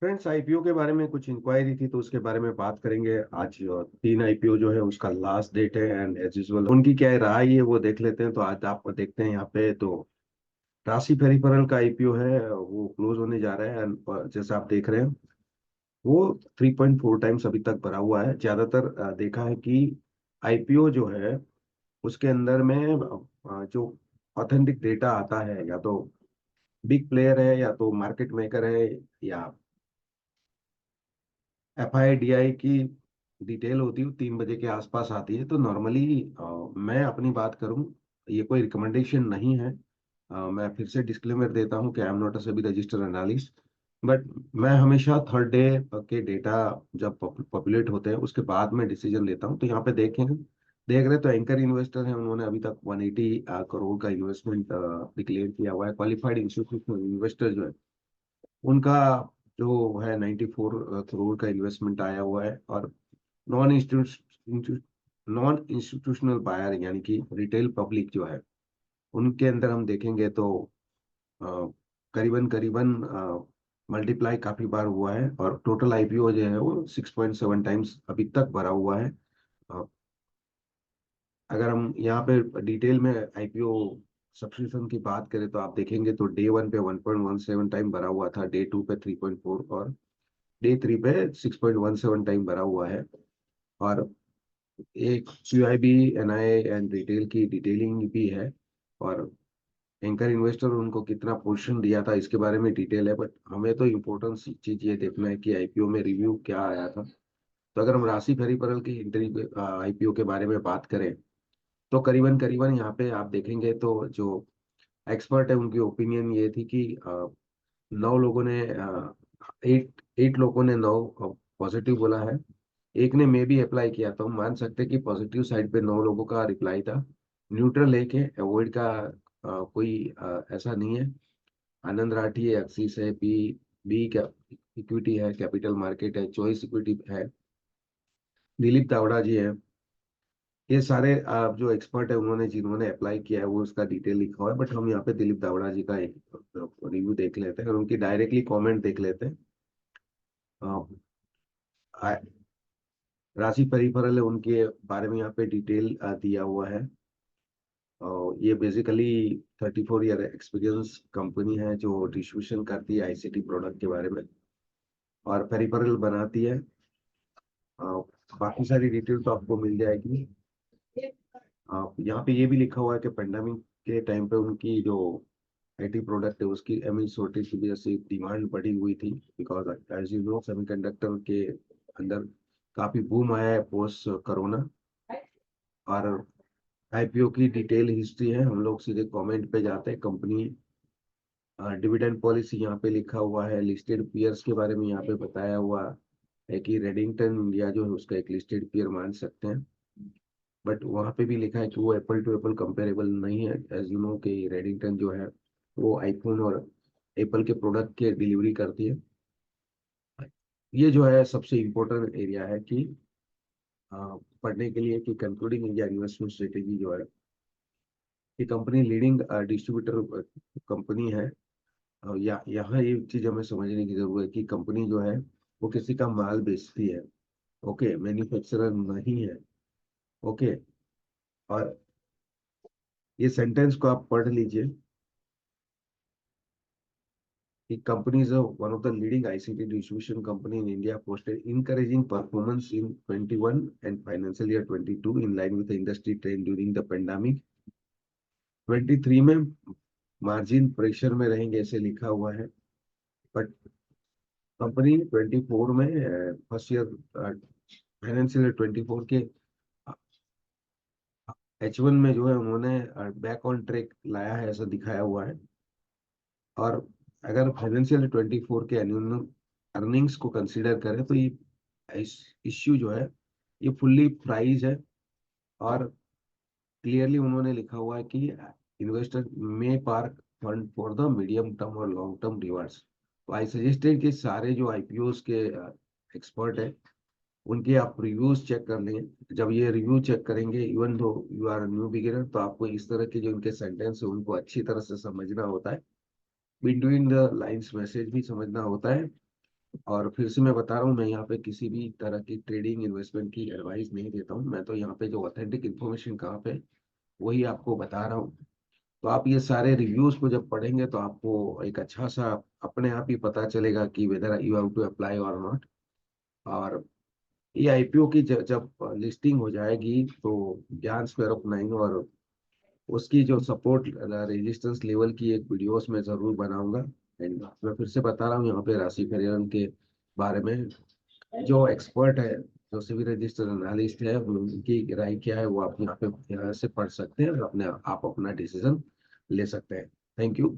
Friends, IPO के बारे में कुछ इंक्वायरी थी तो उसके बारे में बात करेंगे आज। 3 आईपीओ जो है उसका लास्ट डेट है एंड एज यूजुअल उनकी क्या राय है वो देख लेते हैं। तो आज आप देखते हैं यहाँ पे तो राशि पेरिफेरल का आईपीओ है वो क्लोज होने जा रहा है एंड जैसे आप देख रहे हैं वो 3.4 टाइम्स अभी तक भरा हुआ है। ज्यादातर देखा है कि आईपीओ जो है उसके अंदर में जो ऑथेंटिक डेटा आता है या तो बिग प्लेयर है या तो मार्केट मेकर है या FIDI की डिटेल होती है, 3 बजे के आसपास आती है। तो नॉर्मली मैं अपनी बात करूं, ये कोई रिकमेंडेशन नहीं है। मैं फिर से डिस्क्लेमर देता हूं कि I am not a SEBI registered analyst, but मैं हमेशा थर्ड डे के डेटा जब पॉपुलेट होते हैं उसके बाद में डिसीजन लेता हूं। तो यहाँ पे देख रहे तो एंकर इन्वेस्टर हैं, उन्होंने अभी तक 180 करोड़ का इन्वेस्टमेंट डिक्लेयर किया हुआ है। क्वालिफाइड इंस्टीट्यूशनल इन्वेस्टर जो है उनका जो है 94 करोड़ का इन्वेस्टमेंट आया हुआ है। और नॉन इंस्टीट्यूश नॉन इंस्टीट्यूशनल बायर यानी कि रिटेल पब्लिक जो है उनके अंदर हम देखेंगे तो अ, करीबन करीबन मल्टीप्लाई काफी बार हुआ है और टोटल आईपीओ जो है वो 6.7 टाइम्स अभी तक भरा हुआ है। अ, अगर हम यहाँ पे डिटेल में आईपीओ सब्सक्रिप्शन की बात करें तो आप देखेंगे तो डे 1 पे 1.17 टाइम भरा हुआ था, डे 2 पे 3.4 और डे 3 पे 6.17 टाइम भरा हुआ है। और एक QIB NI एंड रिटेल की डिटेलिंग भी है और एंकर इन्वेस्टर उनको कितना पोजीशन दिया था इसके बारे में डिटेल है। बट हमें तो इम्पोर्टेंट चीज ये देखना है कि आईपीओ में रिव्यू क्या आया था। तो अगर हम राशि फेरीपरल की इंटरी आईपीओ के बारे में बात करें तो करीबन करीबन यहाँ पे आप देखेंगे तो जो एक्सपर्ट है उनकी ओपिनियन ये थी कि 9 लोगों ने 8 लोगों ने 9 पॉजिटिव बोला है, एक ने मे भी अप्लाई किया। तो हम मान सकते हैं कि पॉजिटिव साइड पे 9 लोगों का रिप्लाई था। न्यूट्रल लेके अवॉइड का कोई ऐसा नहीं है। आनंद राठी है, एक्सिस है, बी बी इक्विटी है, कैपिटल मार्केट है, चॉइस इक्विटी है, दिलीप तावड़ा जी है। ये सारे जो एक्सपर्ट है उन्होंने जिन्होंने अप्लाई किया है वो उसका डिटेल लिखा हुआ है। बट हम यहाँ पे दिलीप तावड़ा जी का एक रिव्यू देख लेते हैं और उनकी डायरेक्टली कमेंट देख लेते हैं। अ, राशि परिफल है उनके बारे में यहाँ पे डिटेल दिया हुआ है। और ये बेसिकली 34 ईयर एक्सपीरियंस कंपनी है जो डिस्ट्रीब्यूशन करती है ICT प्रोडक्ट के बारे में और पेरिफेरल बनाती है। अ, बाकी सारी डिटेल तो आपको मिल जाएगी। यहाँ पे ये भी लिखा हुआ है कि पेंडेमिक के टाइम पे उनकी जो IT प्रोडक्ट है उसकी एमएस शॉर्टेज की वजह से डिमांड बढ़ी हुई थी। Because as you know semiconductor के अंदर काफी बूम आया है पोस्ट कोरोना। और आईपीओ की डिटेल हिस्ट्री है, हम लोग सीधे कमेंट पे जाते हैं। कंपनी डिविडेंड पॉलिसी यहाँ पे लिखा हुआ है। लिस्टेड पीयर्स के बारे में यहाँ पे बताया हुआ है कि रेडिंगटन इंडिया जो है उसका एक लिस्टेड पीयर मान सकते हैं। बट वहाँ पे भी लिखा है कि वो एप्पल टू एप्पल कंपेरेबल नहीं है। एज यू नो कि रेडिंगटन जो है वो आईफोन और एप्पल के प्रोडक्ट की डिलीवरी करती है। ये जो है सबसे इम्पोर्टेंट एरिया है कि अ, पढ़ने के लिए कि कंक्लूडिंग इंडिया इन्वेस्टमेंट स्ट्रेटेजी जो है ये कंपनी लीडिंग डिस्ट्रीब्यूटर कंपनी है। यहाँ ये चीज हमें समझने की जरूरत है कि कंपनी जो है वो किसी का माल बेचती है, ओके, मैन्युफैक्चरर नहीं है। ओके, और ये सेंटेंस को आप पढ़ लीजिए कि company is one of the leading ICT distribution company in India, posted encouraging performance in 21 and financial year 22 in line with the industry trend during the pandemic। 23 में मार्जिन प्रेशर में रहेंगे ऐसे लिखा हुआ है। बट कंपनी 24 में first year financial year 24 के H1 में जो है उन्होंने बैक ऑन ट्रैक लाया है ऐसा दिखाया हुआ है। और अगर फाइनेंशियल 24 के एनुअल अर्निंग्स को कंसीडर करें तो ये इश्यू जो है ये फुल्ली प्राइज है। और क्लियरली उन्होंने लिखा हुआ है कि investor may park fund for the medium term और लॉन्ग टर्म रिवार्ड्स। तो आई सजेस्टेड कि सारे जो आईपीओस के एक्सपर्ट है उनके आप रिव्यूज चेक कर लें। जब ये रिव्यू चेक करेंगे even though you are new beginner तो आपको इस तरह के जो उनके सेंटेंस है उनको अच्छी तरह से समझना होता है। बिटवीन द लाइंस मैसेज भी समझना होता है। और फिर से मैं बता रहा हूँ, मैं यहाँ पे किसी भी तरह की ट्रेडिंग इन्वेस्टमेंट की एडवाइस नहीं देता हूँ। मैं तो यहाँ पे जो ऑथेंटिक इन्फॉर्मेशन कहाँ पे वही आपको बता रहा हूँ। तो आप ये सारे रिव्यूज को जब पढ़ेंगे तो आपको एक अच्छा सा अपने आप ही पता चलेगा कि whether you have to apply और नॉट। और ये आईपीओ की जब लिस्टिंग हो जाएगी तो ज्ञान स्क्वायर ऑफ 9 और उसकी जो सपोर्ट रेजिस्टेंस लेवल की एक वीडियोस मैं जरूर बनाऊंगा। एंड मैं फिर से बता रहा हूँ यहाँ पे राशि परिवहन के बारे में जो एक्सपर्ट है, जो सिविल रजिस्टर एनालिस्ट है, उनकी राय क्या है वो आप यहाँ से पढ़ सकते हैं और अपने आप अपना डिसीजन ले सकते हैं। Thank you.